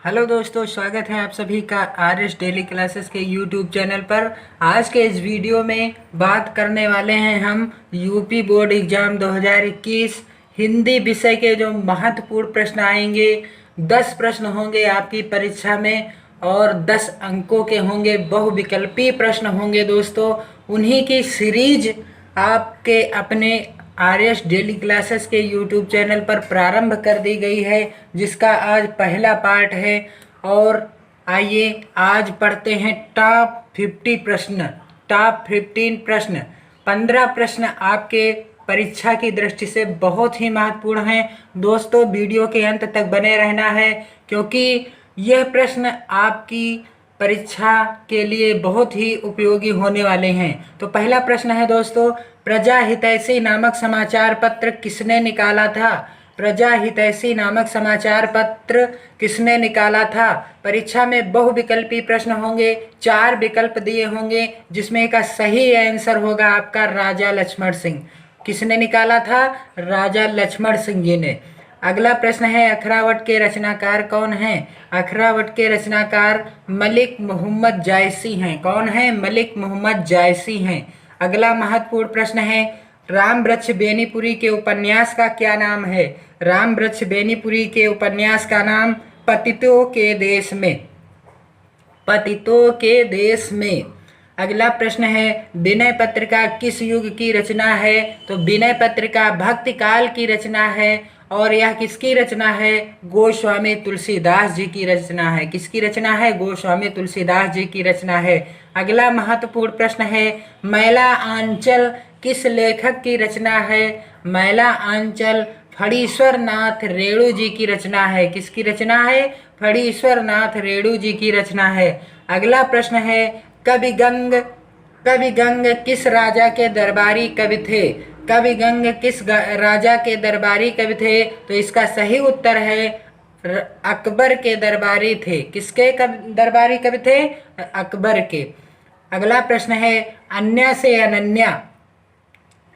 Hello दोस्तों, स्वागत है आप सभी का आर एस डेली क्लासेस के यूट्यूब चैनल पर। आज के इस वीडियो में बात करने वाले हैं हम यूपी बोर्ड एग्ज़ाम 2021 हिंदी विषय के जो महत्वपूर्ण प्रश्न आएंगे। 10 प्रश्न होंगे आपकी परीक्षा में और 10 अंकों के होंगे, बहुविकल्पीय प्रश्न होंगे दोस्तों। उन्हीं की सीरीज आपके अपने आर एस डेली क्लासेस के यूट्यूब चैनल पर प्रारंभ कर दी गई है, जिसका आज पहला पार्ट है। और आइए आज पढ़ते हैं टॉप 50 प्रश्न, टॉप 15 प्रश्न। 15 प्रश्न आपके परीक्षा की दृष्टि से बहुत ही महत्वपूर्ण हैं दोस्तों। वीडियो के अंत तक बने रहना है, क्योंकि यह प्रश्न आपकी परीक्षा के लिए बहुत ही उपयोगी होने वाले हैं। तो पहला प्रश्न है दोस्तों, प्रजा हितैषी नामक समाचार पत्र किसने निकाला था? प्रजा हितैषी नामक समाचार पत्र किसने निकाला था? परीक्षा में बहुविकल्पी प्रश्न होंगे, 4 विकल्प दिए होंगे, जिसमें का सही आंसर होगा आपका राजा लक्ष्मण सिंह। किसने निकाला था? राजा लक्ष्मण सिंह जी ने। अगला प्रश्न है, अखरावट के रचनाकार कौन हैं? अखरावट के रचनाकार मलिक मोहम्मद जायसी हैं। कौन है? मलिक मोहम्मद जायसी हैं। अगला महत्वपूर्ण प्रश्न है, राम वृक्ष बेनीपुरी के उपन्यास का क्या नाम है? राम वृक्ष बेनीपुरी के उपन्यास का नाम पतितों के देश में। पतितों के देश में। अगला प्रश्न है, विनय पत्रिका किस युग की रचना है? तो विनय पत्रिका भक्ति काल की रचना है, और यह किसकी रचना है? गोस्वामी तुलसीदास जी की रचना है। किसकी रचना है? गोस्वामी तुलसीदास जी की रचना है। अगला महत्वपूर्ण प्रश्न है, मैला आंचल किस लेखक की रचना है? मैला आंचल फणीश्वर नाथ रेणु जी की रचना है। किसकी रचना है? फणीश्वर नाथ रेणु जी की रचना है। अगला प्रश्न है, कवि गंग किस राजा के दरबारी कवि थे? कवि गंग किस राजा के दरबारी कवि थे? तो इसका सही उत्तर है अकबर के दरबारी थे। किसके दरबारी कवि थे? अकबर के। अगला प्रश्न है, अन्य से अनन्या,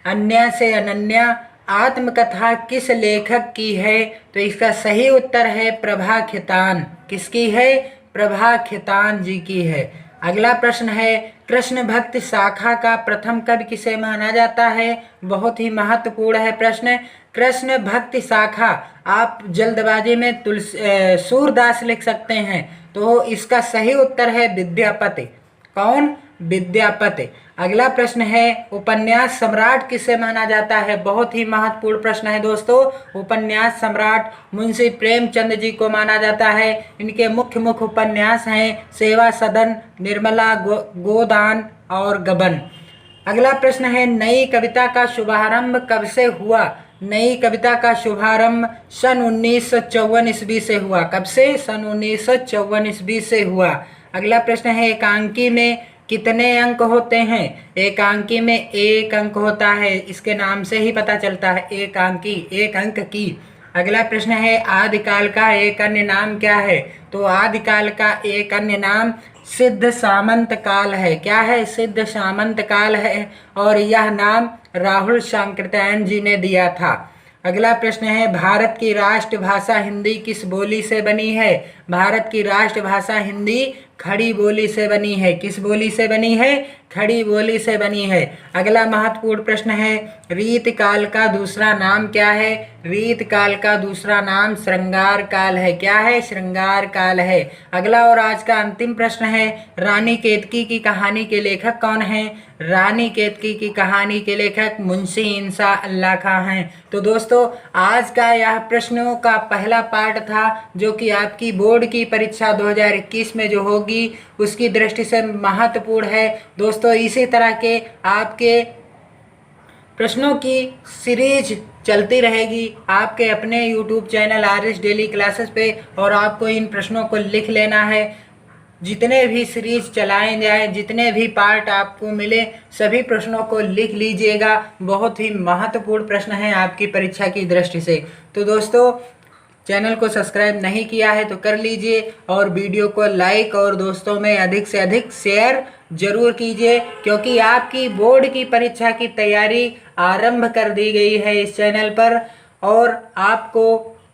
अन्य से अनन्या आत्मकथा किस लेखक की है? तो इसका सही उत्तर है प्रभा खेतान। किसकी है? प्रभा खेतान जी की है। अगला प्रश्न है, कृष्ण भक्ति शाखा का प्रथम कवि किसे माना जाता है? बहुत ही महत्वपूर्ण है प्रश्न। कृष्ण भक्ति शाखा आप जल्दबाजी में सूरदास लिख सकते हैं, तो इसका सही उत्तर है विद्यापति। कौन? विद्यापति। अगला प्रश्न है, उपन्यास सम्राट किसे माना जाता है? बहुत ही महत्वपूर्ण प्रश्न है दोस्तों। उपन्यास सम्राट मुंशी प्रेमचंद जी को माना जाता है। इनके मुख्य उपन्यास हैं सेवा सदन, निर्मला गोदान और गबन। अगला प्रश्न है, नई कविता का शुभारंभ कब से हुआ? नई कविता का शुभारंभ सन 1954 ईस्वी से हुआ। कब से? सन 1954 ईस्वी से हुआ। अगला प्रश्न है, एकांकी में कितने अंक होते हैं? एकांकी में 1 अंक होता है। इसके नाम से ही पता चलता है एकांकी, 1 अंक की। अगला प्रश्न है, आदिकाल का एक अन्य नाम क्या है? तो आदिकाल का एक अन्य नाम सिद्ध सामंत काल है। क्या है? सिद्ध सामंत काल है, और यह नाम राहुल सांकृत्यायन जी ने दिया था। अगला प्रश्न है, भारत की राष्ट्रभाषा हिंदी किस बोली से बनी है? भारत की राष्ट्रभाषा हिंदी खड़ी बोली से बनी है। किस बोली से बनी है? खड़ी बोली से बनी है। अगला महत्वपूर्ण प्रश्न है, रीत काल का दूसरा नाम क्या है? रीत काल का दूसरा नाम श्रृंगार काल है। क्या है? श्रृंगार काल है। अगला और आज का अंतिम प्रश्न है, रानी केतकी की कहानी के लेखक कौन है? रानी केतकी की कहानी के लेखक मुंशी इंसा अल्लाह खां हैं। तो दोस्तों, आज का यह प्रश्नों का पहला पार्ट था, जो कि आपकी बोर्ड की परीक्षा 2021 में जो होगी उसकी दृष्टि से महत्वपूर्ण है दोस्तों। इसी तरह के आपके प्रश्नों की सीरीज चलती रहेगी आपके अपने YouTube channel R S daily classes पे, और आपको इन प्रश्नों को लिख लेना है। जितने भी सीरीज चलाए जाए, जितने भी पार्ट आपको मिले, सभी प्रश्नों को लिख लीजिएगा। बहुत ही महत्वपूर्ण प्रश्न है आपकी परीक्षा की दृष्टि से। तो दोस्तों, चैनल को सब्सक्राइब नहीं किया है तो कर लीजिए, और वीडियो को लाइक और दोस्तों में अधिक से अधिक शेयर जरूर कीजिए, क्योंकि आपकी बोर्ड की परीक्षा की तैयारी आरंभ कर दी गई है इस चैनल पर। और आपको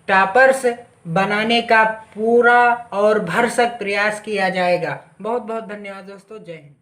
टॉपर्स बनाने का पूरा और भरसक प्रयास किया जाएगा। बहुत बहुत धन्यवाद दोस्तों। जय हिंद।